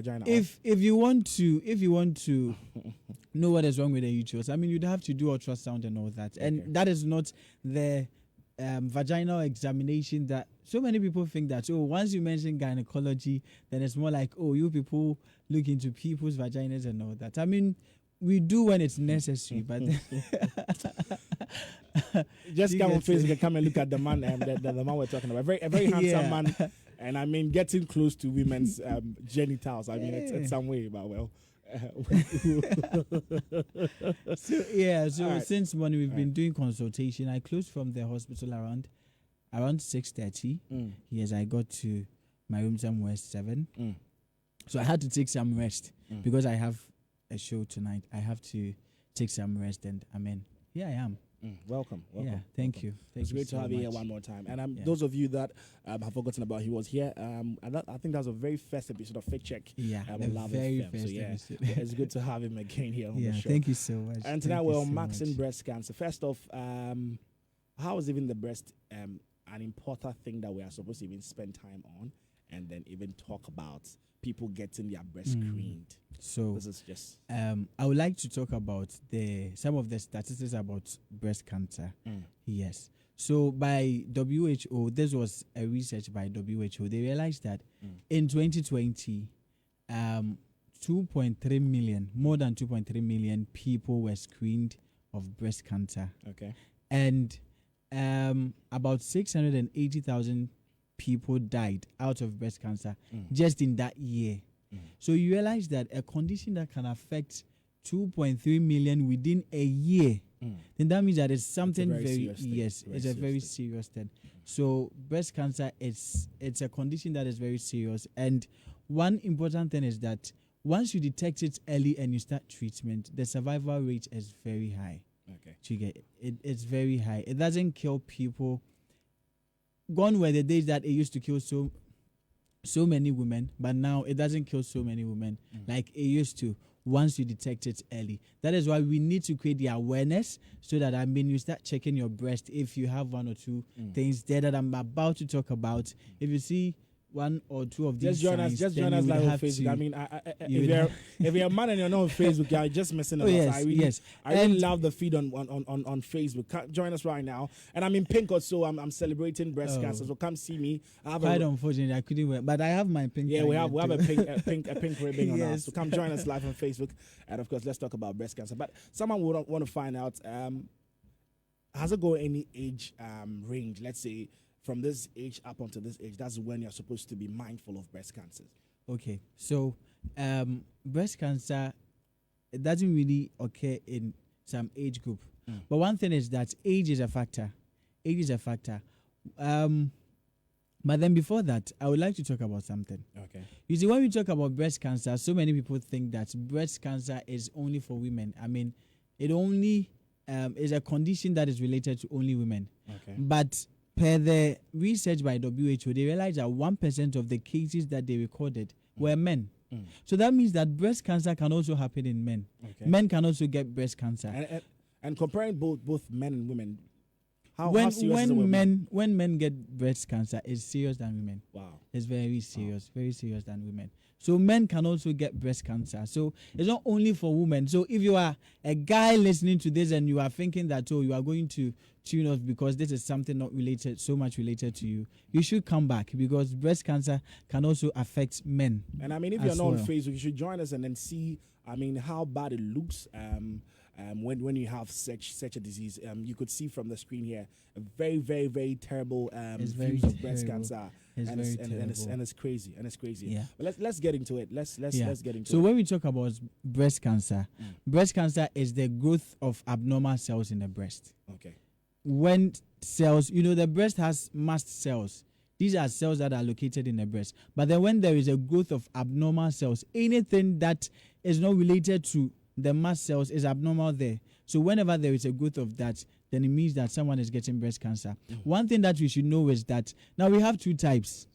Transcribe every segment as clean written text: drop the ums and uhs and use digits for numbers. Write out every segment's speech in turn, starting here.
vagina. If you want to know what is wrong with the uterus, I mean, you'd have to do ultrasound and all that, and that is not the vaginal examination that so many people think that, oh, once you mention gynecology, then it's more like, oh, you people look into people's vaginas and all that. I mean, we do when it's necessary, but just come on Facebook and come and look at the man, the man we're talking about. A very handsome man, and I mean, getting close to women's genitals. I mean, it's some way, but well. So right. Since morning we've been doing consultation. I closed from the hospital around 6:30. Yes, I got to my room somewhere 7. So I had to take some rest because I have a show tonight. I have to take some rest, and I mean, here I am. Welcome. Yeah, thank you. It's great to have you here one more time. And those of you that have forgotten about he was here, I think that was a very first episode of Fit Check. Yeah, very first episode. It's good to have him again here on the show. Thank you so much. And tonight we're on maxing breast cancer. First off, how is even the breast an important thing that we are supposed to even spend time on, and then even talk about people getting their breast screened? So this is just I would like to talk about some of the statistics about breast cancer. Yes. So by WHO, this was a research by WHO. They realized that in 2020, 2.3 million, more than 2.3 million people were screened of breast cancer. Okay. And about 680,000 people died out of breast cancer just in that year. So you realize that a condition that can affect 2.3 million within a year, then that means that it's something it's a very serious thing. So breast cancer it's a condition that is very serious, and one important thing is that once you detect it early and you start treatment, the survival rate is very high. Okay. It's very high. It doesn't kill people. Gone were the days that it used to kill so many women, but now it doesn't kill so many women like it used to once you detect it early. That is why we need to create the awareness so that, I mean, you start checking your breast if you have one or two things there that I'm about to talk about. If you see one or two of these signs, just join us live on Facebook. I mean, if you're a man and you're not on Facebook, you're just messing up. I really love the feed on Facebook. Join us right now. And I'm in pink also. I'm celebrating breast cancer, so come see me. Quite unfortunately, I couldn't wear, but I have my pink. Yeah, we have a pink ribbon on us. So come join us live on Facebook. And of course, let's talk about breast cancer. But someone would want to find out, has it got any age range? Let's say, from this age up until this age, that's when you're supposed to be mindful of breast cancer. Okay, so breast cancer, it doesn't really occur in some age group. But one thing is that age is a factor. But then before that, I would like to talk about something. Okay. You see, when we talk about breast cancer, so many people think that breast cancer is only for women. I mean, it only is a condition that is related to only women. Okay. But per the research by WHO, they realized that 1% of the cases that they recorded were men. So that means that breast cancer can also happen in men. Okay. Men can also get breast cancer. And comparing both men and women, how serious is it when men get breast cancer, it's serious than women. Wow. It's very serious, very serious than women. So men can also get breast cancer. So it's not only for women. So if you are a guy listening to this and you are thinking that, oh, you are going to tune off because this is something not so much related to you, you should come back, because breast cancer can also affect men. And I mean, if you're not on Facebook, you should join us and then see, I mean, how bad it looks when you have such a disease. You could see from the screen here a very, very, very terrible views of breast cancer. And it's crazy. Yeah. But let's get into it. Let's get into it. So when we talk about breast cancer is the growth of abnormal cells in the breast. Okay. When cells, the breast has mast cells. These are cells that are located in the breast. But then when there is a growth of abnormal cells, anything that is not related to the mast cells is abnormal there. So whenever there is a growth of that, then it means that someone is getting breast cancer. One thing that we should know is that now we have two types.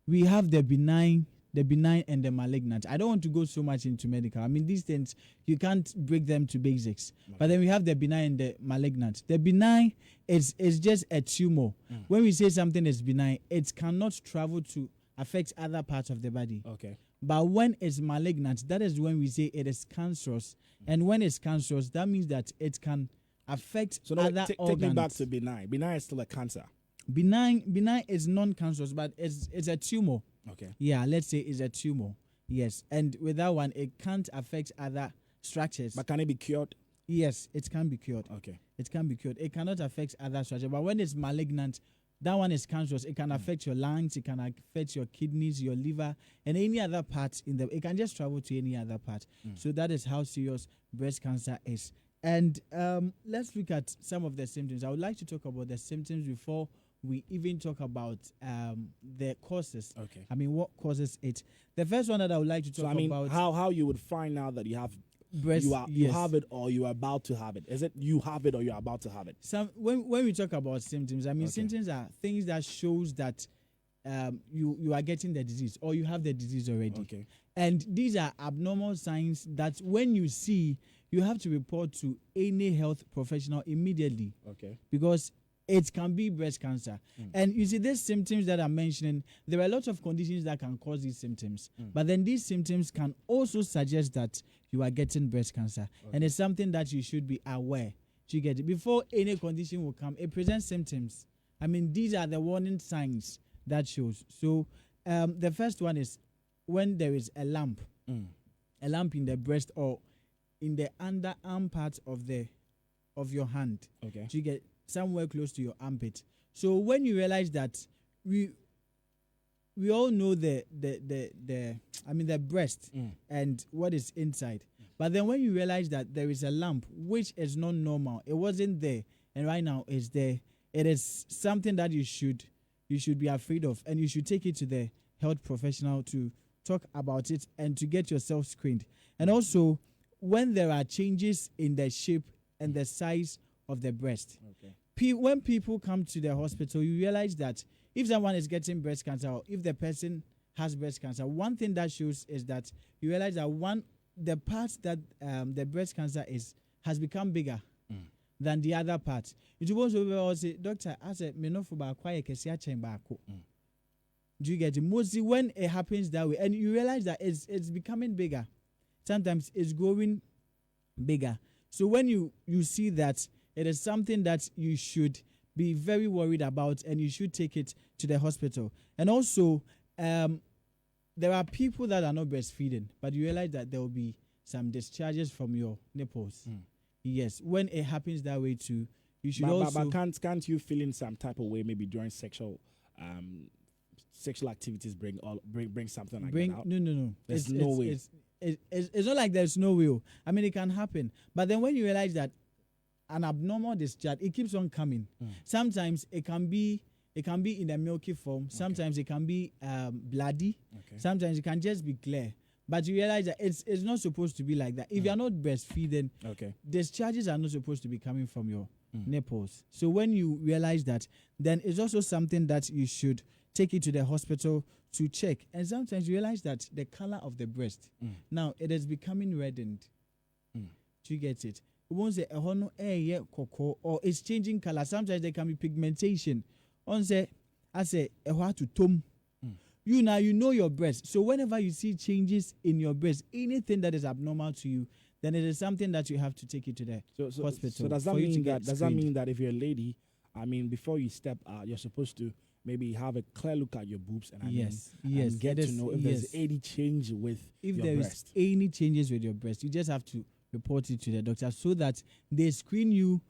We have the benign and the malignant. I don't want to go so much into medical. I mean, these things, you can't break them to basics. But then we have the benign and the malignant. The benign is just a tumor. When we say something is benign, it cannot travel to affect other parts of the body. Okay. But when it's malignant, that is when we say it is cancerous. And when it's cancerous, that means that it can affect other organs. Take me back to benign. Benign is still a cancer. Benign is non-cancerous, but it's a tumor. Okay. Yeah, let's say it's a tumor. Yes, and with that one, it can't affect other structures. But can it be cured? Yes, it can be cured. Okay. It can be cured. It cannot affect other structures. But when it's malignant, that one is cancerous. It can affect your lungs, it can affect your kidneys, your liver, and any other part it can just travel to any other part. So that is how serious breast cancer is. And let's look at some of the symptoms. I would like to talk about the symptoms before we even talk about the causes. Okay. I mean, what causes it? The first one that I would like to talk about. How you would find out that you have breast, you have it or you are about to have it. Is it you have it or you're about to have it? When we talk about symptoms, I mean, symptoms are things that shows that you are getting the disease or you have the disease already. Okay. And these are abnormal signs that when you see, you have to report to any health professional immediately. Okay. Because it can be breast cancer. And you see, these symptoms that I'm mentioning, there are a lot of conditions that can cause these symptoms. But then these symptoms can also suggest that you are getting breast cancer. And it's something that you should be aware. You get it? Before any condition will come, it presents symptoms. I mean, these are the warning signs that shows. So the first one is when there is a lump in the breast or in the underarm part of your hand. Okay. You get somewhere close to your armpit. So when you realize that we all know the breast and what is inside. But then when you realize that there is a lump which is not normal, it wasn't there, and right now it's there, it is something that you should be afraid of, and you should take it to the health professional to talk about it and to get yourself screened. And also when there are changes in the shape and the size of the breast. Okay. When people come to the hospital, you realize that if someone is getting breast cancer or if the person has breast cancer, one thing that shows is that you realize that the part that the breast cancer has become bigger than the other part. You also say, Doctor, I said, me no for ba quiet do you get it? Mostly when it happens that way, and you realize that it's becoming bigger. Sometimes it's growing bigger. So when you see that, it is something that you should be very worried about, and you should take it to the hospital. And also, there are people that are not breastfeeding, but you realize that there will be some discharges from your nipples. Yes, when it happens that way too, you should also. But can't you feel in some type of way, maybe during sexual activities, bring something like that out? No. There's no way. It's not like there's no will. I mean, it can happen, but then when you realize that an abnormal discharge, it keeps on coming. Sometimes it can be in a milky form. Sometimes it can be bloody. Sometimes it can just be clear. But you realize that it's not supposed to be like that. If you're not breastfeeding, discharges are not supposed to be coming from your nipples. So when you realize that, then it's also something that you should take it to the hospital to check. And sometimes you realize that the color of the breast, now it is becoming reddened. Do you get it? Won't say or it's changing color. Sometimes there can be pigmentation. On say, I say to tom. You know your breast. So whenever you see changes in your breast, anything that is abnormal to you, then it is something that you have to take it to the hospital. So does that mean that if you're a lady, I mean, before you step out, you're supposed to maybe have a clear look at your boobs and and get to know if there's any change with your breast. If there is any changes with your breast, you just have to report it to the doctor so that they screen you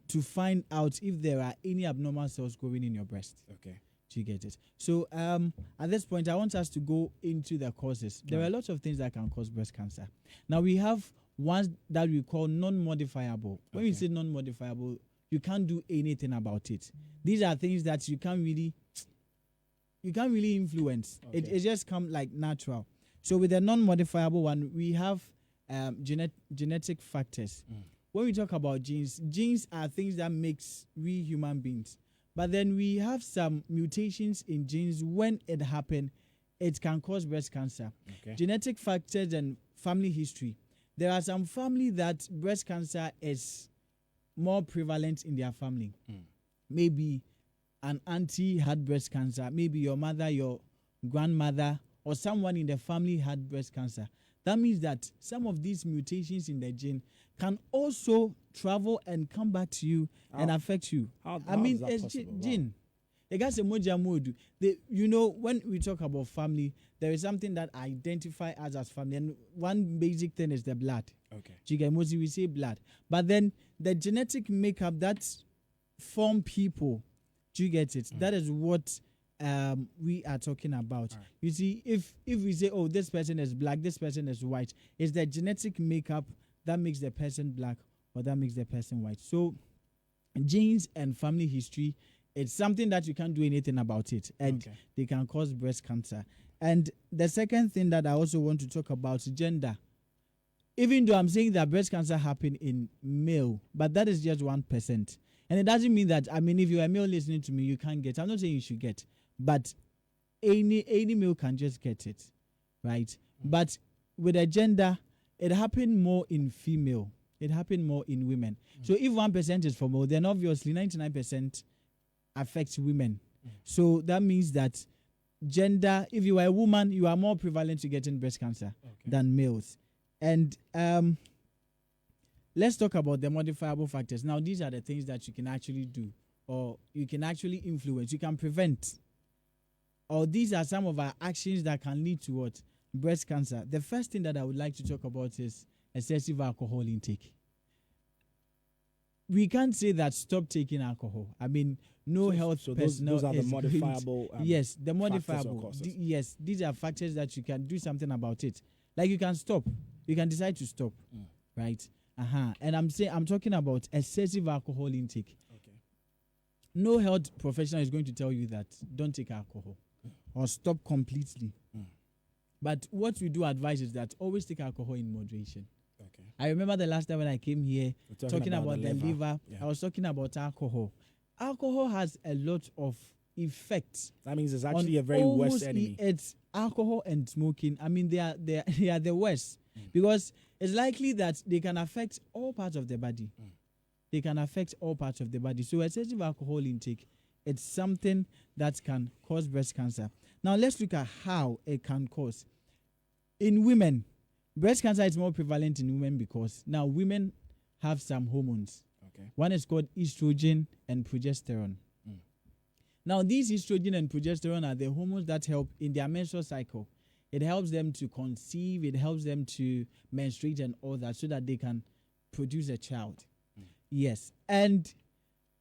to find out if there are any abnormal cells growing in your breast. Okay. Do you get it? So at this point, I want us to go into the causes. There are a lot of things that can cause breast cancer. Now, we have ones that we call non-modifiable. When we say non-modifiable, you can't do anything about it. These are things that you can't really influence. It just comes like natural. So with the non-modifiable one, we have genetic factors. When we talk about genes are things that makes we human beings. But then we have some mutations in genes. When it happens, it can cause breast cancer. Genetic factors and family history. There are some family that breast cancer is more prevalent in their family. Maybe an auntie had breast cancer. Maybe your mother, your grandmother, or someone in the family had breast cancer, that means that some of these mutations in the gene can also travel and come back to you and affect you. I mean, it's gene. You know, when we talk about family, there is something that identify us as family, and one basic thing is the blood. Okay. Mostly we say blood, but then the genetic makeup that form people. Do you get it? That is what we are talking about. Right. You see, if we say, oh, this person is black, this person is white, it's the genetic makeup that makes the person black or that makes the person white. So genes and family history, it's something that you can't do anything about it, and they can cause breast cancer. And the second thing that I also want to talk about is gender. Even though I'm saying that breast cancer happen in male, but that is just 1%. And it doesn't mean that, I mean, if you're a male listening to me, you can't get. I'm not saying you should get, but any male can just get it, right? But with a gender, it happened more in female. It happened more in women. So if 1% is for male, then obviously 99% affects women. So that means that gender, if you are a woman, you are more prevalent to getting breast cancer than males. And let's talk about the modifiable factors. Now, these are the things that you can actually do, or you can actually influence, you can prevent. Or these are some of our actions that can lead to what? Breast cancer. The first thing that I would like to talk about is excessive alcohol intake. We can't say that stop taking alcohol. I mean, health personnel. Those are the modifiable. Yes, the modifiable. Yes, these are factors that you can do something about it. Like you can stop. You can decide to stop, right? And I'm talking about excessive alcohol intake. Okay. No health professional is going to tell you that don't take alcohol or stop completely. But what we do advise is that always take alcohol in moderation. Okay. I remember the last time when I came here talking about the liver. I was talking about alcohol. Alcohol has a lot of effects. That means it's actually a very worst enemy. It's alcohol and smoking. I mean, they are the worst because it's likely that they can affect all parts of the body. They can affect all parts of the body. So excessive alcohol intake, it's something that can cause breast cancer. Now let's look at how it can cause. In women, breast cancer is more prevalent in women because now women have some hormones. Okay. One is called estrogen and progesterone. Now, these estrogen and progesterone are the hormones that help in their menstrual cycle. It helps them to conceive, it helps them to menstruate and all that so that they can produce a child. Yes. And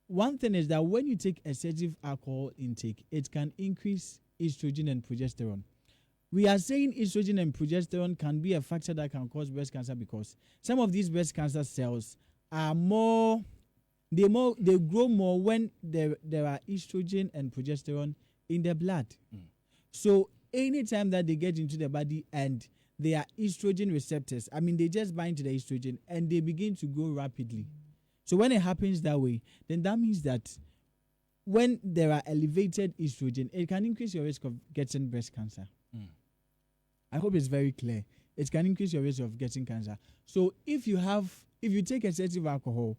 one thing is that when you take excessive alcohol intake, it can increase estrogen and progesterone. We are saying estrogen and progesterone can be a factor that can cause breast cancer because some of these breast cancer cells are they grow more when there are estrogen and progesterone in the blood. So anytime that they get into the body and they are estrogen receptors, I mean, they just bind to the estrogen and they begin to grow rapidly. So when it happens that way, then that means that when there are elevated estrogen, it can increase your risk of getting breast cancer. I hope it's very clear. It can increase your risk of getting cancer. So if you take excessive alcohol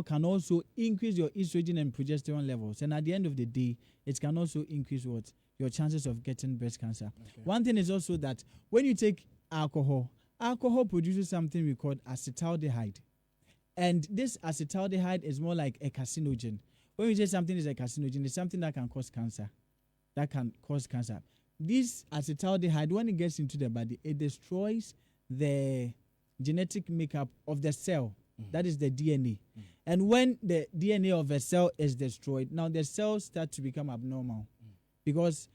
can also increase your estrogen and progesterone levels. And at the end of the day, it can also increase your chances of getting breast cancer. Okay. One thing is also that when you take alcohol produces something we call acetaldehyde. And this acetaldehyde is more like a carcinogen. When we say something is a carcinogen, it's something that can cause cancer. This acetaldehyde, when it gets into the body, it destroys the genetic makeup of the cell. That is the DNA. And when the DNA of a cell is destroyed, now the cells start to become abnormal because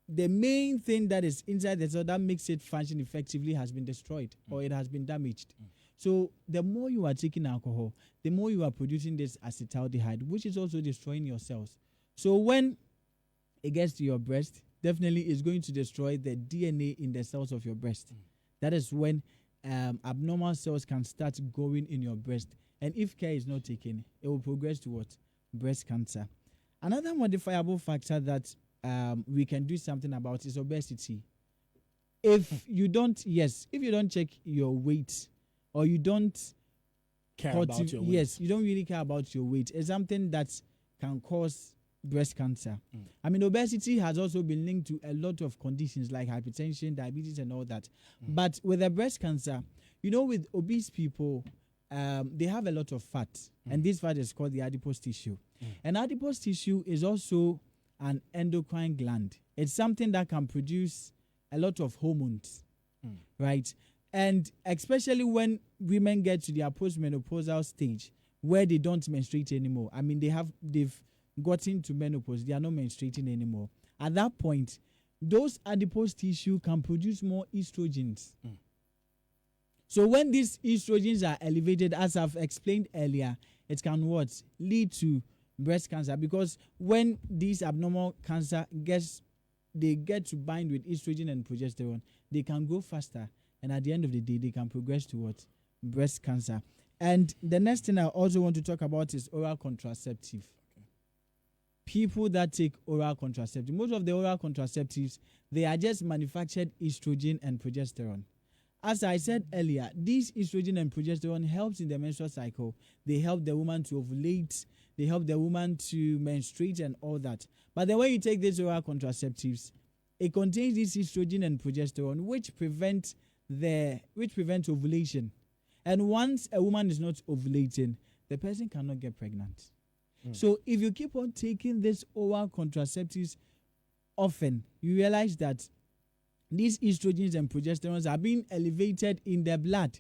the main thing that is inside the cell that makes it function effectively has been destroyed or it has been damaged. So the more you are taking alcohol, the more you are producing this acetaldehyde, which is also destroying your cells. So when it gets to your breast, definitely it's going to destroy the DNA in the cells of your breast. That is when abnormal cells can start growing in your breast, and if care is not taken, it will progress to breast cancer. Another modifiable factor that we can do something about is obesity. If you don't check your weight, or you don't care about your weight, you don't really care about your weight, it's something that can cause breast cancer. I mean, obesity has also been linked to a lot of conditions like hypertension, diabetes, and all that. But with the breast cancer, with obese people, they have a lot of fat, and this fat is called the adipose tissue. And adipose tissue is also an endocrine gland. It's something that can produce a lot of hormones, right? And especially when women get to their postmenopausal stage where they don't menstruate anymore. I mean, they've gotten to menopause, they are not menstruating anymore. At that point, those adipose tissue can produce more estrogens. So when these estrogens are elevated, as I've explained earlier, it can lead to breast cancer, because when these abnormal cancer they get to bind with estrogen and progesterone, they can grow faster, and at the end of the day, they can progress to breast cancer. And the next thing I also want to talk about is oral contraceptive. People that take oral contraceptive, most of the oral contraceptives, they are just manufactured estrogen and progesterone. As I said earlier, these estrogen and progesterone helps in the menstrual cycle. They help the woman to ovulate. They help the woman to menstruate and all that. But then when you take these oral contraceptives, it contains this estrogen and progesterone, which prevent ovulation. And once a woman is not ovulating, the person cannot get pregnant. So if you keep on taking these oral contraceptives often, you realize that these estrogens and progesterones are being elevated in the blood.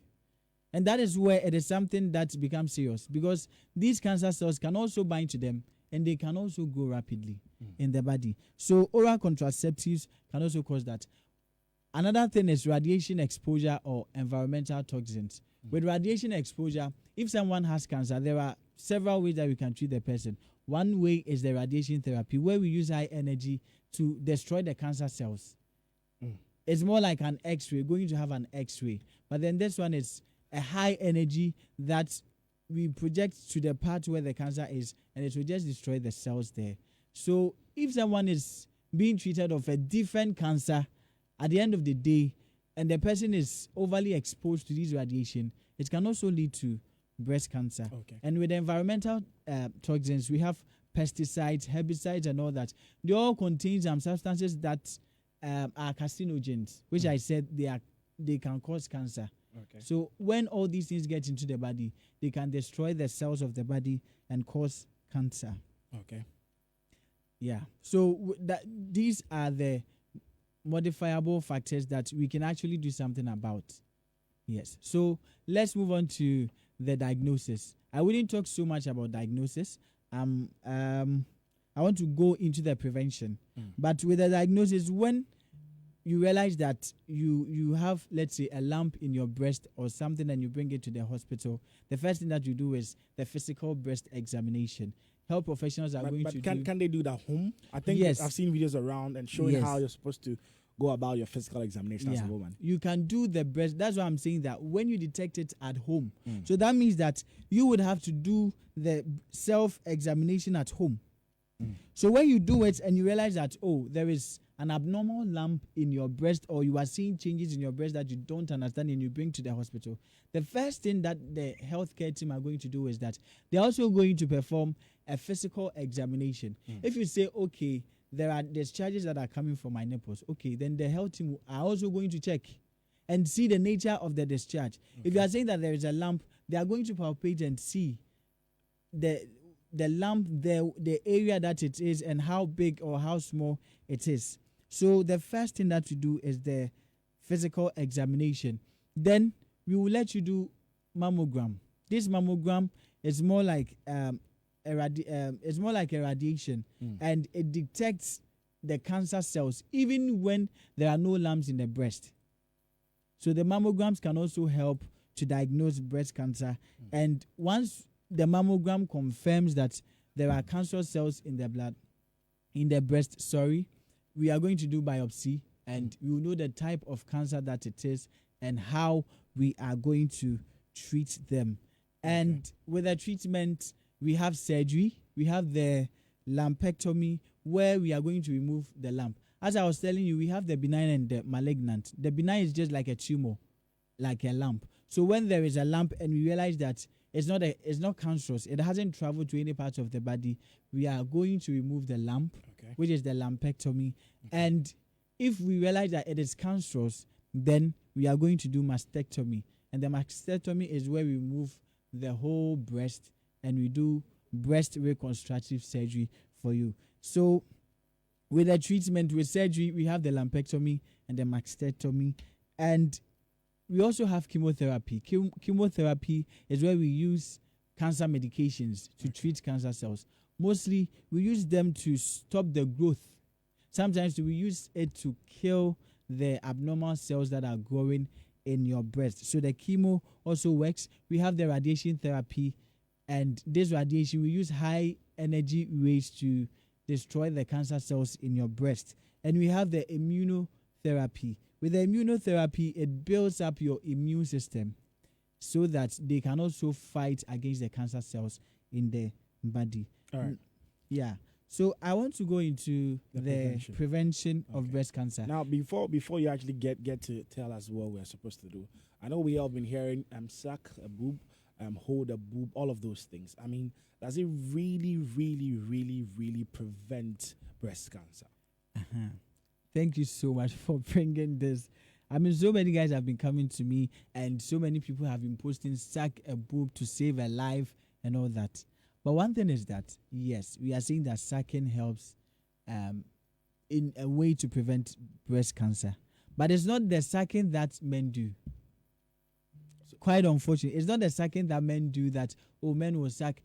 And that is where it is something that becomes serious, because these cancer cells can also bind to them, and they can also grow rapidly in the body. So oral contraceptives can also cause that. Another thing is radiation exposure or environmental toxins. With radiation exposure, if someone has cancer, there are several ways that we can treat the person. One way is the radiation therapy, where we use high energy to destroy the cancer cells. It's more like an X-ray, going to have an X-ray. But then this one is a high energy that we project to the part where the cancer is, and it will just destroy the cells there. So if someone is being treated of a different cancer, at the end of the day, and the person is overly exposed to this radiation, it can also lead to breast cancer. And with the environmental toxins, we have pesticides, herbicides, and all that. They all contain some substances that are carcinogens, which I said they can cause cancer. So when all these things get into the body, they can destroy the cells of the body and cause cancer. Yeah. So these are the modifiable factors that we can actually do something about. Yes. So let's move on to the diagnosis. I wouldn't talk so much about diagnosis. I want to go into the prevention. But with the diagnosis, when you realize that you have, let's say, a lump in your breast or something, and you bring it to the hospital, the first thing that you do is the physical breast examination. Health professionals are going to do. Can they do that home? I think yes. I've seen videos around and showing how you're supposed to go about your physical examination as a woman. You can do the breast. That's why I'm saying that when you detect it at home. So that means that you would have to do the self-examination at home. So when you do it and you realize that, there is an abnormal lump in your breast, or you are seeing changes in your breast that you don't understand, and you bring to the hospital, the first thing that the healthcare team are going to do is that they're also going to perform a physical examination. If you say, okay, there's charges that are coming from my nipples, okay, then the health team are also going to check and see the nature of the discharge. If you are saying that there is a lump, they are going to palpate and see the lump, the area that it is, and how big or how small it is. So the first thing that you do is the physical examination. Then we will let you do mammogram. This mammogram is more like a radiation, and it detects the cancer cells even when there are no lumps in the breast. So the mammograms can also help to diagnose breast cancer. And once the mammogram confirms that there are cancer cells in the breast, we are going to do biopsy, and we will know the type of cancer that it is and how we are going to treat them. And with the treatment, we have surgery, we have the lumpectomy, where we are going to remove the lump. As I was telling you, we have the benign and the malignant. The benign is just like a tumor, like a lump. So when there is a lump and we realize that it's not cancerous. It hasn't traveled to any part of the body. We are going to remove the lump, which is the lumpectomy. And if we realize that it is cancerous, then we are going to do mastectomy. And the mastectomy is where we remove the whole breast and we do breast reconstructive surgery for you. So with the treatment, with surgery, we have the lumpectomy and the mastectomy. And we also have chemotherapy. Chemotherapy is where we use cancer medications to treat cancer cells. Mostly, we use them to stop the growth. Sometimes we use it to kill the abnormal cells that are growing in your breast. So the chemo also works. We have the radiation therapy, and this radiation, we use high energy rays to destroy the cancer cells in your breast. And we have the immunotherapy. With the immunotherapy, it builds up your immune system so that they can also fight against the cancer cells in the body. All right. Yeah. So I want to go into the prevention of breast cancer. Now, before you actually get to tell us what we're supposed to do, I know we all been hearing suck a boob, hold a boob, all of those things. I mean, does it really, really, really, really prevent breast cancer? Thank you so much for bringing this. I mean, so many guys have been coming to me, and so many people have been posting suck a boob to save a life and all that. But one thing is that, yes, we are saying that sucking helps in a way to prevent breast cancer. But it's not the sucking that men do. Quite unfortunate. It's not the sucking that men do that, men will suck.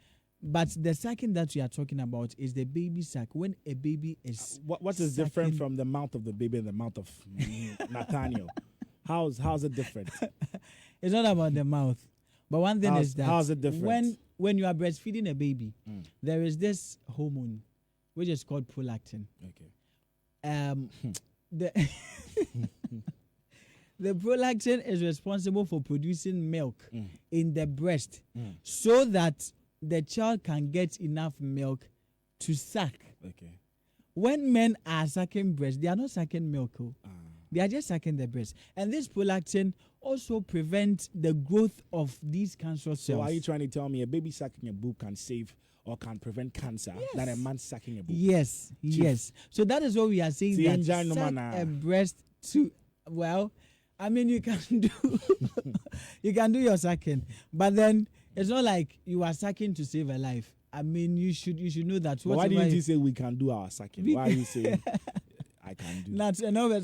But the sucking that we are talking about is the baby suck. When a baby is what is different from the mouth of the baby and the mouth of Nathaniel? How's it different? It's not about the mouth. But one thing is that how's it different? When you are breastfeeding a baby, there is this hormone which is called prolactin. Okay. The prolactin is responsible for producing milk in the breast so that the child can get enough milk to suck. Okay. When men are sucking breast, they are not sucking milk. They are just sucking the breast. And this prolactin also prevents the growth of these cancerous cells. So are you trying to tell me a baby sucking a boob can save or can prevent cancer than a man sucking a boob? Yes, yes. So that is what we are saying, that suck a breast to, well, I mean, you can do you can do your sucking, but then it's not like you are sucking to save a life. I mean, you should know that. Why didn't you say we can do our sucking? Why are you saying I can do? That's another.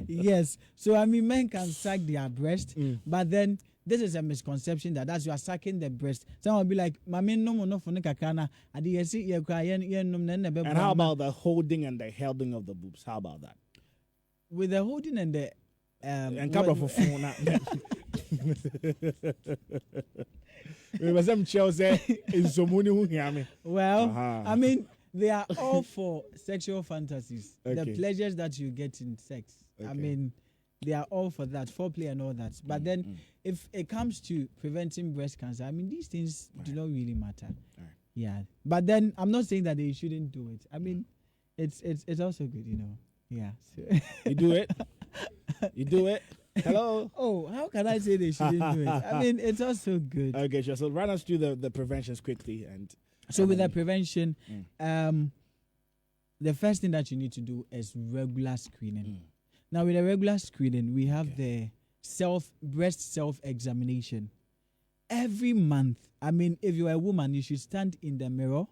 Yes. So I mean, men can suck their breast, but then this is a misconception that as you are sucking the breast, someone will be like, "Mami, no more, no for nekakana." And how about the holding and the holding of the boobs? How about that? With the holding and the and camera for phone. Well, I mean, they are all for sexual fantasies. Okay. The pleasures that you get in sex. Okay. I mean, they are all for that, foreplay and all that. But then, if it comes to preventing breast cancer, I mean, these things do not really matter. Yeah. But then, I'm not saying that they shouldn't do it. I mean, it's also good, you know. Yeah. So. You do it? You do it? Hello? Oh, how can I say they shouldn't do it? I mean, it's also good. Okay, sure. So run us through the preventions quickly. So with the prevention, the first thing that you need to do is regular screening. Now, with the regular screening, we have the breast self-examination. Every month, I mean, if you're a woman, you should stand in the mirror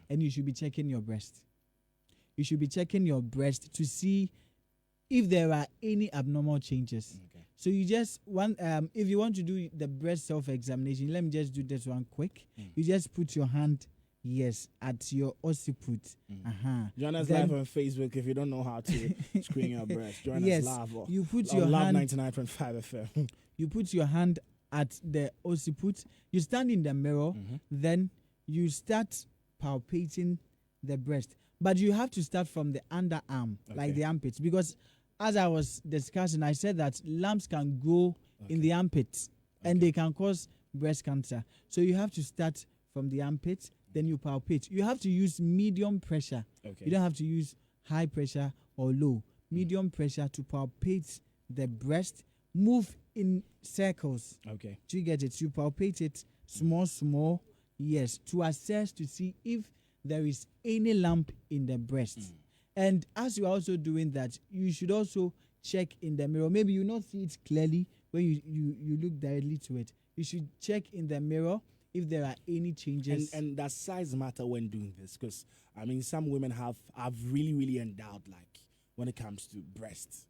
and you should be checking your breast. You should be checking your breast to see if there are any abnormal changes. Okay. So you just want, if you want to do the breast self-examination, let me just do this one quick. You just put your hand, at your occiput. Join us live on Facebook if you don't know how to screen your breast. Join us live. You put your hand, 99.5 FM. You put your hand at the occiput. You stand in the mirror. Then you start palpating the breast. But you have to start from the underarm, like the armpits, because as I was discussing, I said that lumps can grow in the armpits and they can cause breast cancer. So you have to start from the armpits, then you palpate. You have to use medium pressure. You don't have to use high pressure or low. Medium pressure to palpate the breast move in circles. Okay. Do you get it? You palpate it small, yes, to assess to see if there is any lump in the breast. And as you are also doing that, you should also check in the mirror. Maybe you not see it clearly when you look directly to it. You should check in the mirror if there are any changes. And does size matter when doing this? Because I mean, some women have really endowed, like when it comes to breasts.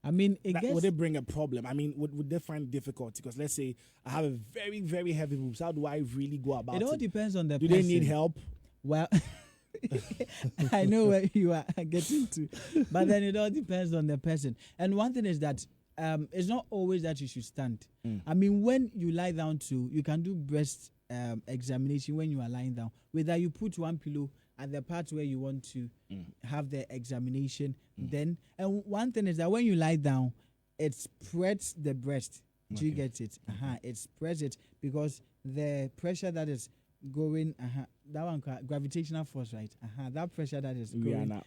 I mean, would it bring a problem? I mean, would they find difficulty? Because let's say I have a very heavy boobs. How do I really go about it? It all depends on the person. Do they need help? Well, I know where you are getting to, but then it all depends on the person. And one thing is that it's not always that you should stand. I mean, when you lie down you can do breast examination when you are lying down. Whether you put one pillow at the part where you want to have the examination, and one thing is that when you lie down, it spreads the breast. Do you get it? It spreads it because the pressure that is going, that one gravitational force, right? That pressure that is going,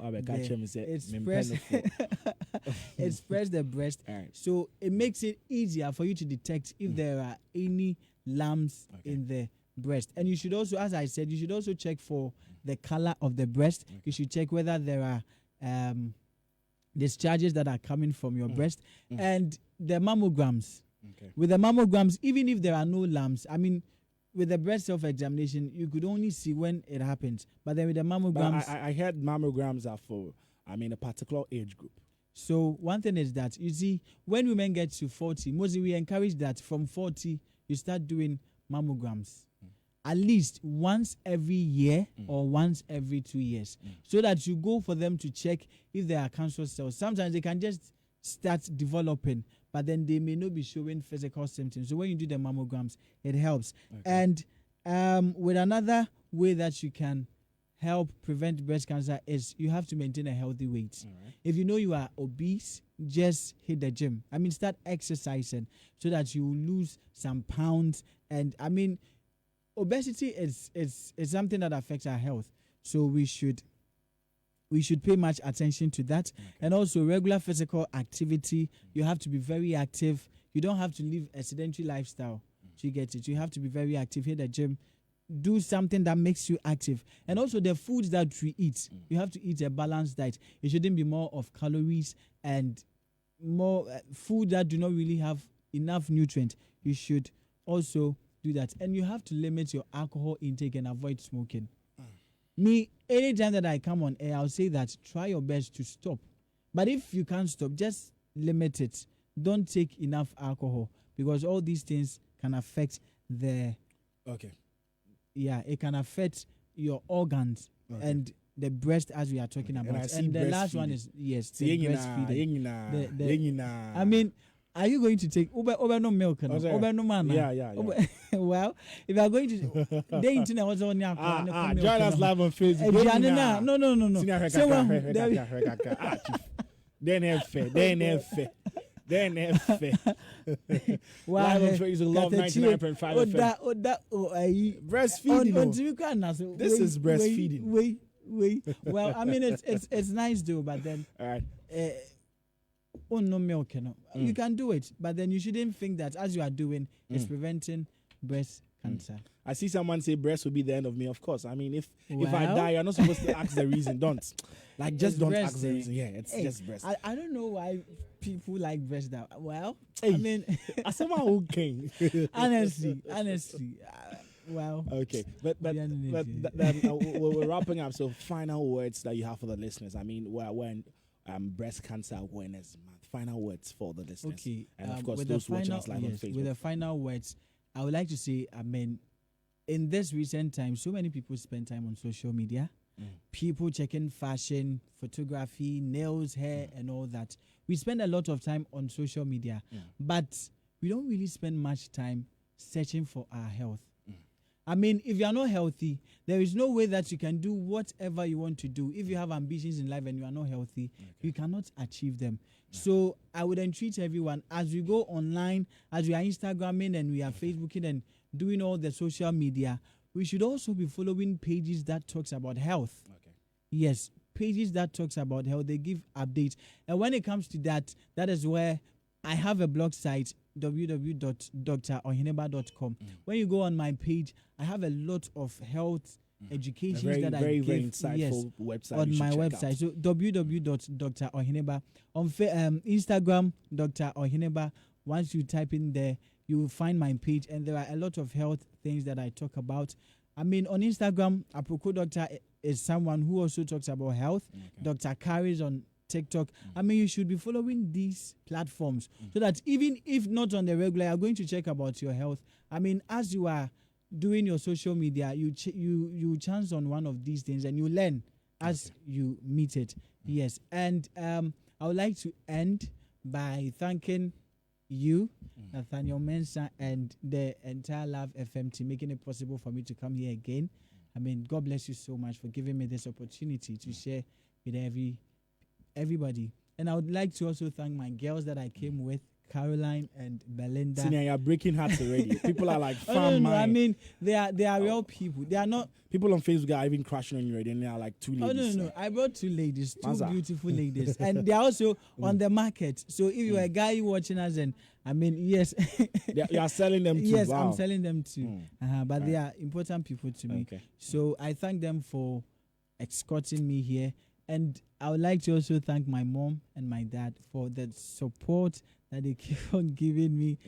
it spreads the breast, right. So it makes it easier for you to detect if there are any lumps in the breast. And you should also, as I said, you should also check for the color of the breast. You should check whether there are discharges that are coming from your breast, and the mammograms. With the mammograms, even if there are no lumps, I mean, with the breast self-examination, you could only see when it happens. But then with the mammograms... I heard mammograms are for, a particular age group. So one thing is that, you see, when women get to 40, mostly we encourage that from 40, you start doing mammograms. At least once every year or once every 2 years. So that you go for them to check if there are cancerous cells. Sometimes they can just start developing, but then they may not be showing physical symptoms. So when you do the mammograms, it helps. And with another way that you can help prevent breast cancer is you have to maintain a healthy weight. If you know you are obese, just hit the gym. I mean, start exercising so that you lose some pounds. And I mean, obesity is something that affects our health. So we should pay much attention to that. And also regular physical activity. You have to be very active. You don't have to live a sedentary lifestyle. You get it? You have to be very active. Hit the gym. Do something that makes you active. And also the foods that we eat. You have to eat a balanced diet. It shouldn't be more of calories and more food that do not really have enough nutrient. You should also do that. And you have to limit your alcohol intake and avoid smoking. Me, anytime that I come on air, I'll say that try your best to stop. But if you can't stop, just limit it. Don't take enough alcohol because all these things can affect the... Yeah, it can affect your organs and the breast as we are talking about. And the last one is, yes, the breastfeeding. I mean, are you going to take over no milk? Over no man? Yeah. Well, if you are going to, they join us live on Facebook. No. Then live on Facebook, Love 99.5 FM. Breastfeeding. This is breastfeeding. Wait. Well, I mean, it's nice though, but then. All right. No milk, you can do it, but then you shouldn't think that as you are doing, it's preventing breast cancer. I see someone say breast will be the end of me. Of course, I mean, if I die, you're not supposed to ask the reason. Don't just don't ask the reason. Yeah, it's just breast. I don't know why people like breast now. Well, I mean, as someone who came, honestly. Well, okay, but we're wrapping up. So, final words that you have for the listeners. I mean, when Breast Cancer Awareness Month. Final words for the listeners. Okay, and of course, those watching us live on Facebook. With the final words, I would like to say, I mean, in this recent time, so many people spend time on social media. People checking fashion, photography, nails, hair, and all that. We spend a lot of time on social media, but we don't really spend much time searching for our health. I mean, if you are not healthy, there is no way that you can do whatever you want to do. If you have ambitions in life and you are not healthy, you cannot achieve them. So I would entreat everyone, as we go online, as we are Instagramming and we are Facebooking and doing all the social media, we should also be following pages that talks about health. Yes, pages that talks about health. They give updates. And when it comes to that, that is where I have a blog site, www.droheneba.com. When you go on my page, I have a lot of health educations that very, I very give insightful website on my website. Out. So www.droheneba. On Instagram, Dr. Oheneba. Once you type in there, you will find my page, and there are a lot of health things that I talk about. I mean, on Instagram, Aproko Doctor is someone who also talks about health. Dr. Carries on TikTok. I mean, you should be following these platforms so that even if not on the regular, you're going to check about your health. I mean, as you are doing your social media, you chance on one of these things and you learn as you meet it. Yes. And I would like to end by thanking you, Nathaniel Mensah, and the entire Love FM team, making it possible for me to come here again. I mean, God bless you so much for giving me this opportunity to share with everybody. And I would like to also thank my girls that I came with, Caroline and Belinda. Senior, you're breaking hearts already. People are like, no. I mean, they are real people. They are not. People on Facebook are even crashing on you already, and they are like two ladies. No. I brought two ladies, beautiful ladies, and they are also on the market. So if you're a guy watching us, and I mean, yes, you are selling them too. Yes, wow. I'm selling them too. But they are important people to me. Okay. So I thank them for escorting me here. And I would like to also thank my mom and my dad for the support that they keep on giving me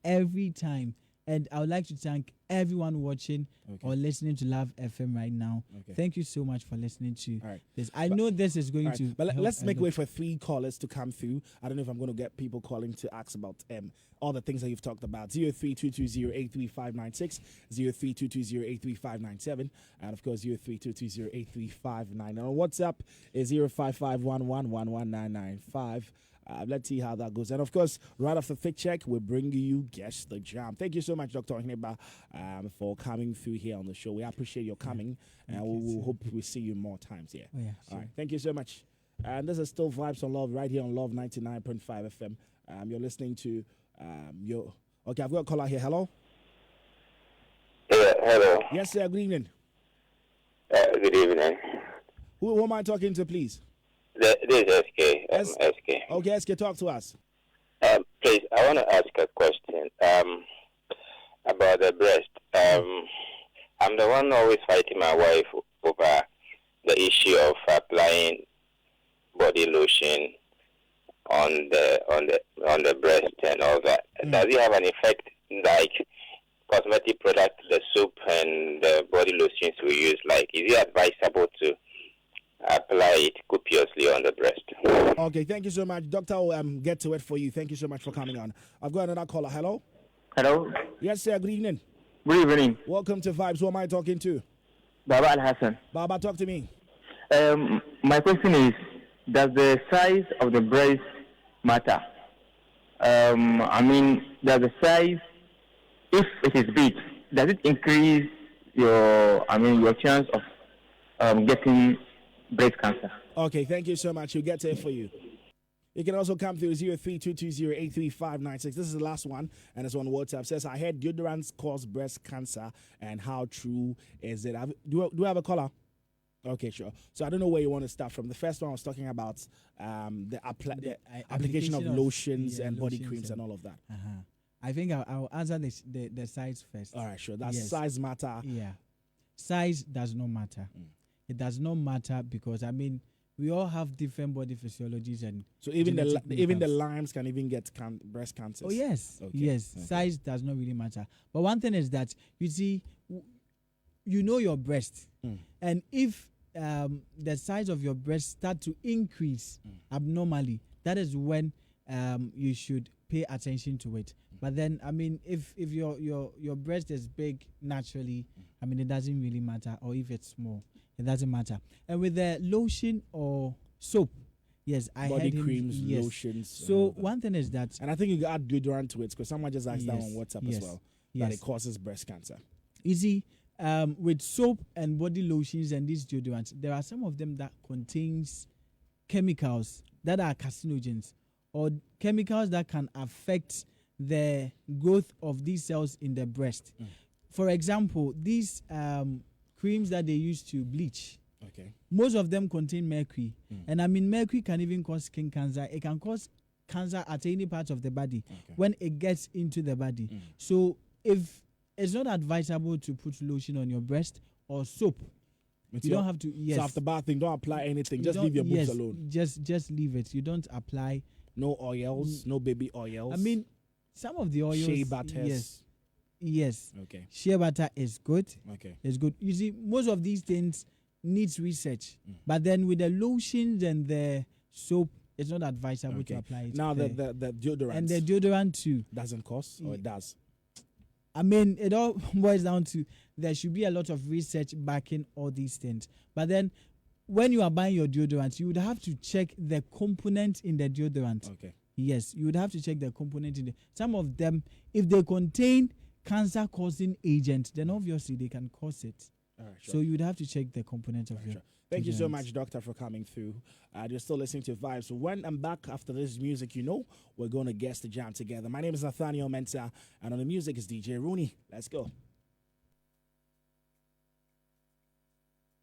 every time. And I would like to thank everyone watching or listening to Love FM right now. Thank you so much for listening to this. I know this is going to... But let's make way for 3 callers to come through. I don't know if I'm going to get people calling to ask about all the things that you've talked about. 03-220-83596, 03-220-83597, and of course 03-220-83599. And on WhatsApp is 0551111995. Let's see how that goes. And of course, right after Fit Check, we'll bring you Guess the Jam. Thank you so much, Dr. Oheneba, for coming through here on the show. We appreciate your coming, and we'll hope we see you more times here. Sure. All right. Thank you so much. And this is still Vibes on Love right here on Love 99.5 FM. You're listening to Okay, I've got a caller here. Hello? Yeah, hello. Yes, sir. Good evening. Good evening. Who am I talking to, please? This is SK. SK. Okay, SK, talk to us. Please, I want to ask a question about the breast. I'm the one always fighting my wife over the issue of applying body lotion on the breast and all that. Does it have an effect like cosmetic products, the soap and the body lotions we use? Like, is it advisable to apply it copiously on the breast? Okay, thank you so much. Doctor will get to it for you. Thank you so much for coming on. I've got another caller. Hello? Hello? Yes, sir. Good evening. Good evening. Welcome to Vibes. Who am I talking to? Baba Al-Hassan. Baba, talk to me. My question is, does the size of the breast matter? I mean, does the size, if it is big, does it increase your chance of getting breast cancer? Okay, thank you so much. We'll get to it for you. You can also come through 03-220-83596. This is the last one, and it's on WhatsApp. It says, I heard deodorants cause breast cancer, and how true is it? Do I have a caller? Okay, sure. So I don't know where you want to start from. The first one I was talking about the application of lotions and body creams and all of that. I think I'll answer the size first. All right, sure. Does size matter? Yeah. Size does not matter. It does not matter because, I mean, we all have different body physiologies, and so even the limes can even get breast cancer. Oh yes, yes. Okay. Size does not really matter. But one thing is that you see, you know your breast, and if the size of your breast start to increase abnormally, that is when you should pay attention to it. But then, I mean, if your breast is big naturally, I mean, it doesn't really matter, or if it's small. It doesn't matter. And with the lotion or soap, yes, I body had creams, lotions. So one thing is that, and I think you can add deodorant to it because someone just asked that on WhatsApp as well that it causes breast cancer. You see, with soap and body lotions and these deodorants, there are some of them that contains chemicals that are carcinogens or chemicals that can affect the growth of these cells in the breast. For example, these creams that they use to bleach, most of them contain mercury. And I mean, mercury can even cause skin cancer. It can cause cancer at any part of the body Okay. when it gets into the body. So if it's not advisable to put lotion on your breast or soap, you don't have to. Yes. So after bathing, don't apply anything. You Just don't- leave your boobs yes, alone. Just leave it. You don't apply. No oils, no baby oils. I mean, some of the oils. shea butters. Yes. Okay. Shea butter is good. Okay. It's good. You see, most of these things needs research, but then with the lotions and the soap, it's not advisable to Okay. apply it. Now there. the deodorant and the deodorant too. doesn't cost, or it does. I mean, it all boils down to there should be a lot of research backing all these things. But then, when you are buying your deodorant, you would have to check the component in the deodorant. Okay. Yes, you would have to check the component in the. Some of them, if they contain cancer-causing agent, then obviously they can cause it. All right. Sure. So you would have to check the component of your. Sure. Thank you so deodorant. much, Doctor, for coming through. You're still listening to Vibes. So when I'm back after this music, we're going to guess the jam together. My name is Nathaniel Mensah, and on the music is DJ Rooney. Let's go.